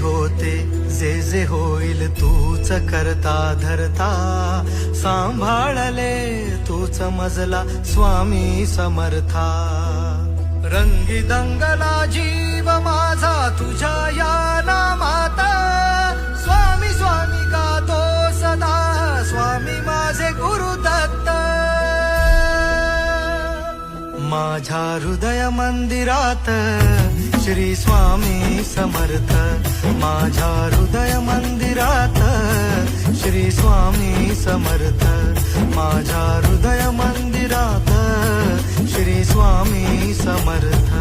होते जे जे होईल तूच करता धरता, सांभाळले तूच मजला स्वामी समर्था. रंगी दंगला जीव माझा तुझ्या या नामात, स्वामी स्वामी गातो सदा, स्वामी माझे गुरुदत्त. माझ्या हृदय मंदिरात श्री स्वामी समर्थ, माझ्या हृदय मंदिरात श्री स्वामी समर्थ, माझ्या हृदय मंदिरात श्री स्वामी समर्थ.